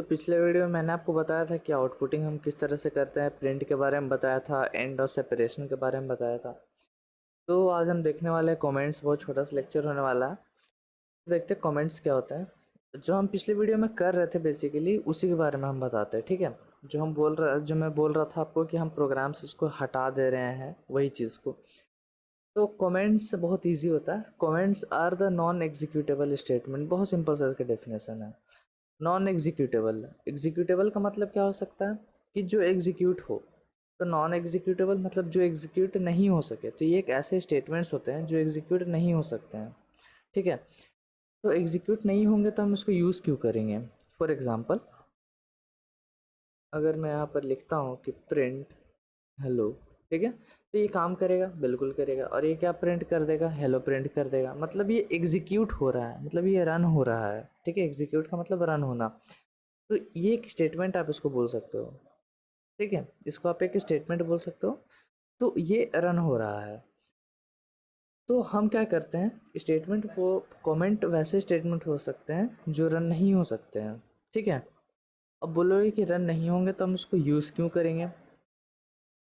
तो पिछले वीडियो में मैंने आपको बताया था कि आउटपुटिंग हम किस तरह से करते हैं, प्रिंट के बारे में बताया था, एंड और सेपरेशन के बारे में बताया था। तो आज हम देखने वाले हैं कमेंट्स। बहुत छोटा सा लेक्चर होने वाला है। तो देखते हैं कमेंट्स क्या होता है। जो हम पिछले वीडियो में कर रहे थे बेसिकली उसी के बारे में हम बताते हैं, ठीक है। जो मैं बोल रहा था आपको कि हम प्रोग्राम्स इसको हटा दे रहे हैं, वही चीज़ को। तो कमेंट्स बहुत इजी होता है। Comments are the non executable statement. बहुत सिंपल सा इसका डेफिनेशन है। नॉन एग्जीक्यूटेबल, एग्जीक्यूटेबल का मतलब क्या हो सकता है कि जो एग्जीक्यूट हो। तो नॉन एग्जीक्यूटेबल मतलब जो एग्जीक्यूट नहीं हो सके। तो ये एक ऐसे स्टेटमेंट्स होते हैं जो एग्जीक्यूट नहीं हो सकते हैं, ठीक है। तो एग्जीक्यूट नहीं होंगे तो हम इसको यूज़ क्यों करेंगे। फॉर एग्जांपल, अगर मैं यहाँ पर लिखता हूँ कि प्रिंट हेलो, ठीक है, तो ये काम करेगा, बिल्कुल करेगा। और ये क्या प्रिंट कर देगा, हेलो प्रिंट कर देगा। मतलब ये एग्जीक्यूट हो रहा है, मतलब ये रन हो रहा है, ठीक है। एग्जीक्यूट का मतलब रन होना। तो ये एक स्टेटमेंट आप इसको बोल सकते हो, ठीक है। इसको आप एक स्टेटमेंट बोल सकते हो। तो ये रन हो रहा है। तो हम क्या करते हैं, स्टेटमेंट को कमेंट वैसे स्टेटमेंट हो सकते हैं जो रन नहीं हो सकते हैं, ठीक है। अब बोलोगे कि रन नहीं होंगे तो हम इसको यूज़ क्यों करेंगे।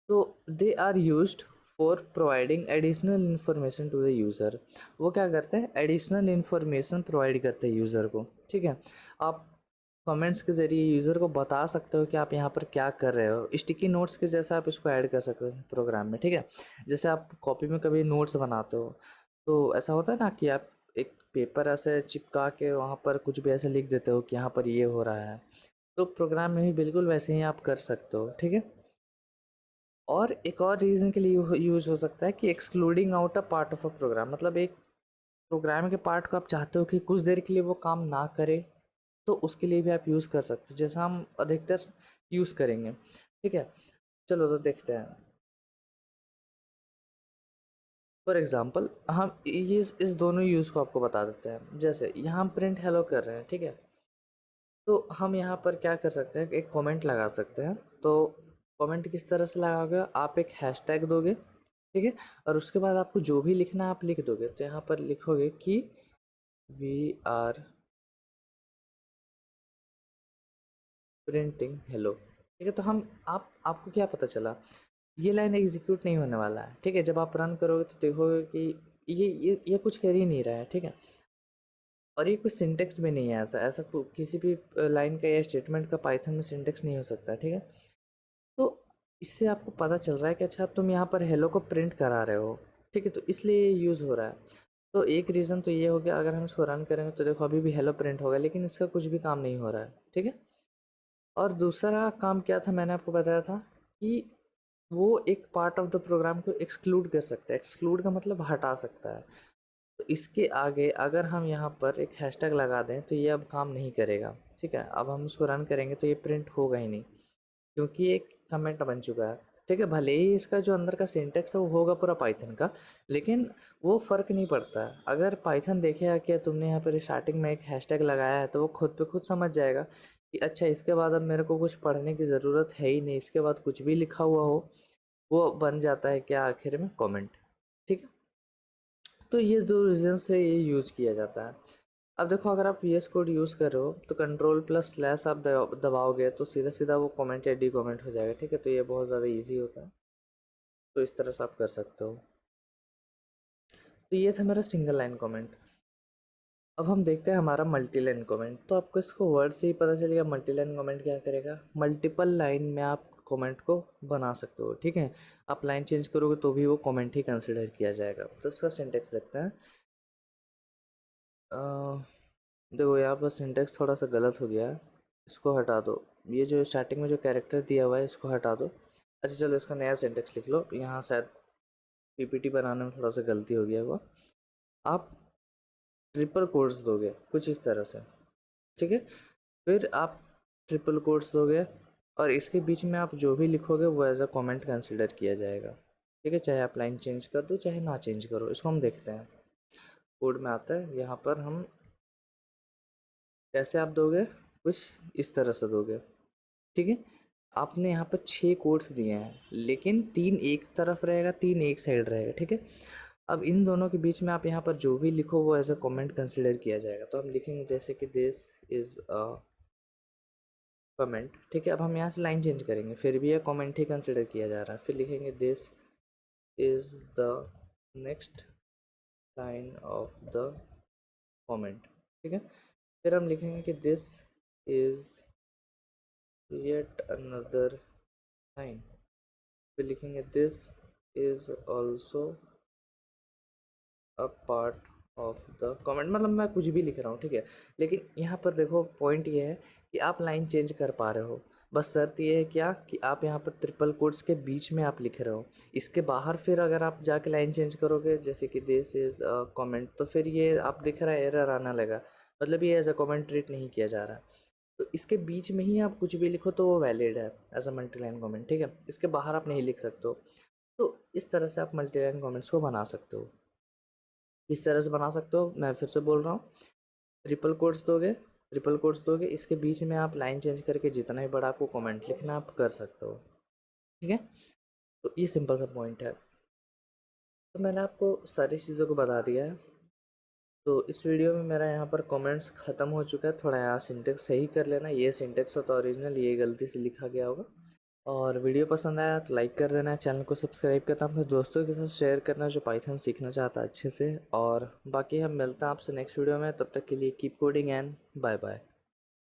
तो they are used for providing additional information to the user. वो क्या करते हैं, एडिशनल इन्फॉर्मेशन प्रोवाइड करते हैं यूज़र को, ठीक है। आप कमेंट्स के ज़रिए यूज़र को बता सकते हो कि आप यहाँ पर क्या कर रहे हो। स्टिकी नोट्स के जैसा आप इसको ऐड कर सकते हो प्रोग्राम में, ठीक है। जैसे आप कॉपी में कभी नोट्स बनाते हो तो ऐसा होता है ना कि आप एक पेपर ऐसे चिपका के वहाँ पर कुछ भी ऐसे लिख देते हो कि यहाँ पर ये हो रहा है। तो प्रोग्राम में भी बिल्कुल वैसे ही आप कर सकते हो, ठीक है। और एक और रीज़न के लिए यूज़ हो सकता है कि excluding out a part of a program. मतलब एक प्रोग्राम के पार्ट को आप चाहते हो कि कुछ देर के लिए वो काम ना करे, तो उसके लिए भी आप यूज़ कर सकते हो, जैसा हम अधिकतर यूज़ करेंगे, ठीक है। चलो तो देखते हैं। फॉर एग्जांपल, हम ये इस दोनों यूज़ को आपको बता देते हैं। जैसे यहाँ हम प्रिंट हेलो कर रहे हैं, ठीक है। तो हम यहाँ पर क्या कर सकते हैं, एक कमेंट लगा सकते हैं। तो कमेंट किस तरह से लगाओगे, आप एक हैशटैग दोगे, ठीक है। और उसके बाद आपको जो भी लिखना है आप लिख दोगे। तो यहाँ पर लिखोगे कि वी आर प्रिंटिंग हेलो, ठीक है। तो हम आपको क्या पता चला, ये लाइन एग्जीक्यूट नहीं होने वाला है, ठीक है। जब आप रन करोगे तो देखोगे कि ये कुछ कर ही नहीं रहा है, ठीक है। और ये कोई सिंटेक्स भी नहीं है, ऐसा ऐसा किसी भी लाइन का या स्टेटमेंट का पाइथन में सिंटेक्स नहीं हो सकता, ठीक है। तो इससे आपको पता चल रहा है कि अच्छा तुम यहाँ पर हेलो को प्रिंट करा रहे हो, ठीक है। तो इसलिए ये यूज़ हो रहा है। तो एक रीज़न तो ये हो गया, अगर हम इसको रन करेंगे तो देखो अभी भी हेलो प्रिंट होगा, लेकिन इसका कुछ भी काम नहीं हो रहा है, ठीक है। और दूसरा काम क्या था, मैंने आपको बताया था कि वो एक पार्ट ऑफ द प्रोग्राम को एक्सक्लूड कर सकता है। एक्सक्लूड का मतलब हटा सकता है। तो इसके आगे अगर हम यहाँ पर एक हैशटैग लगा दें तो ये अब काम नहीं करेगा, ठीक है। अब हम इसको रन करेंगे तो ये प्रिंट होगा ही नहीं, क्योंकि एक कमेंट बन चुका है, ठीक है। भले ही इसका जो अंदर का सिंटेक्स है वो होगा पूरा पाइथन का, लेकिन वो फ़र्क नहीं पड़ता है। अगर पाइथन देखेगा कि तुमने यहाँ पर स्टार्टिंग में एक हैशटैग लगाया है तो वो खुद पे खुद समझ जाएगा कि अच्छा इसके बाद अब मेरे को कुछ पढ़ने की ज़रूरत है ही नहीं। इसके बाद कुछ भी लिखा हुआ हो वो बन जाता है क्या, आखिर में कमेंट, ठीक है। तो ये दो रीज़न से ये यूज़ किया जाता है। अब देखो, अगर आप वी एस कोड यूज़ कर रहे हो तो कंट्रोल प्लस स्लैश आप दबाओगे तो सीधा सीधा वो कमेंट या डी कमेंट हो जाएगा, ठीक है। तो ये बहुत ज़्यादा इजी होता है। तो इस तरह से आप कर सकते हो। तो ये था मेरा सिंगल लाइन कमेंट। अब हम देखते हैं हमारा मल्टी लाइन कमेंट। तो आपको इसको वर्ड से ही पता चलेगा मल्टी लाइन कमेंट क्या करेगा। मल्टीपल लाइन में आप कमेंट को बना सकते हो, ठीक है। आप लाइन चेंज करोगे तो भी वो कमेंट ही कंसिडर किया जाएगा। तो इसका सिंटेक्स देखते हैं। देखो यहाँ पर सिंटेक्स थोड़ा सा गलत हो गया है, इसको हटा दो। ये जो स्टार्टिंग में जो कैरेक्टर दिया हुआ है इसको हटा दो। अच्छा चलो, इसका नया सिंटेक्स लिख लो। यहाँ शायद पीपीटी बनाने में थोड़ा सा गलती हो गया होगा। आप ट्रिपल कोट्स दोगे कुछ इस तरह से, ठीक है। फिर आप ट्रिपल कोट्स दोगे और इसके बीच में आप जो भी लिखोगे वो एज अ कमेंट कंसिडर किया जाएगा, ठीक है। चाहे आप लाइन चेंज कर दो चाहे ना चेंज करो। इसको हम देखते हैं, कोड में आता है। यहाँ पर हम कैसे आप दोगे, कुछ इस तरह से दोगे, ठीक है। आपने यहाँ पर 6 कोड्स दिए हैं, लेकिन 3 एक तरफ रहेगा, 3 एक साइड रहेगा, ठीक है। अब इन दोनों के बीच में आप यहाँ पर जो भी लिखो वो एज अ कमेंट कंसिडर किया जाएगा। तो हम लिखेंगे जैसे कि दिस इज़ अ कमेंट, ठीक है। अब हम यहाँ से लाइन चेंज करेंगे, फिर भी ये कमेंट ही कंसिडर किया जा रहा है। फिर लिखेंगे this is the next line of the comment, ठीक है। फिर हम लिखेंगे कि this is yet another line. फिर लिखेंगे this is also a part of the comment. मतलब मैं कुछ भी लिख रहा हूँ, ठीक है। लेकिन यहाँ पर देखो पॉइंट ये है कि आप लाइन चेंज कर पा रहे हो, बस शर्त ये है क्या कि आप यहाँ पर ट्रिपल कोट्स के बीच में आप लिख रहे हो। इसके बाहर फिर अगर आप जाके लाइन चेंज करोगे जैसे कि दिस इज़ अ कमेंट, तो फिर ये आप दिख रहा है एरर आना लगा, मतलब ये एज अ कमेंट ट्रीट नहीं किया जा रहा है। तो इसके बीच में ही आप कुछ भी लिखो तो वो वैलिड है as a multi line comment, ठीक है। इसके बाहर आप नहीं लिख सकते हो। तो इस तरह से आप मल्टी लाइन कमेंट्स को बना सकते हो। इस तरह से बना सकते हो, मैं फिर से बोल रहा हूँ। ट्रिपल कोट्स दोगे, इसके बीच में आप लाइन चेंज करके जितना ही बड़ा आपको कमेंट लिखना आप कर सकते हो, ठीक है। तो ये सिंपल सा पॉइंट है। तो मैंने आपको सारी चीज़ों को बता दिया है। तो इस वीडियो में मेरा यहाँ पर कमेंट्स ख़त्म हो चुका है। थोड़ा यहाँ सिंटेक्स सही कर लेना, ये सिंटेक्स होता है ओरिजिनल, ये गलती से लिखा गया होगा। और वीडियो पसंद आया तो लाइक कर देना, चैनल को सब्सक्राइब करना, अपने दोस्तों के साथ शेयर करना जो पाइथन सीखना चाहता है अच्छे से। और बाकी हम मिलते हैं आपसे नेक्स्ट वीडियो में, तब तक के लिए keep coding and bye bye.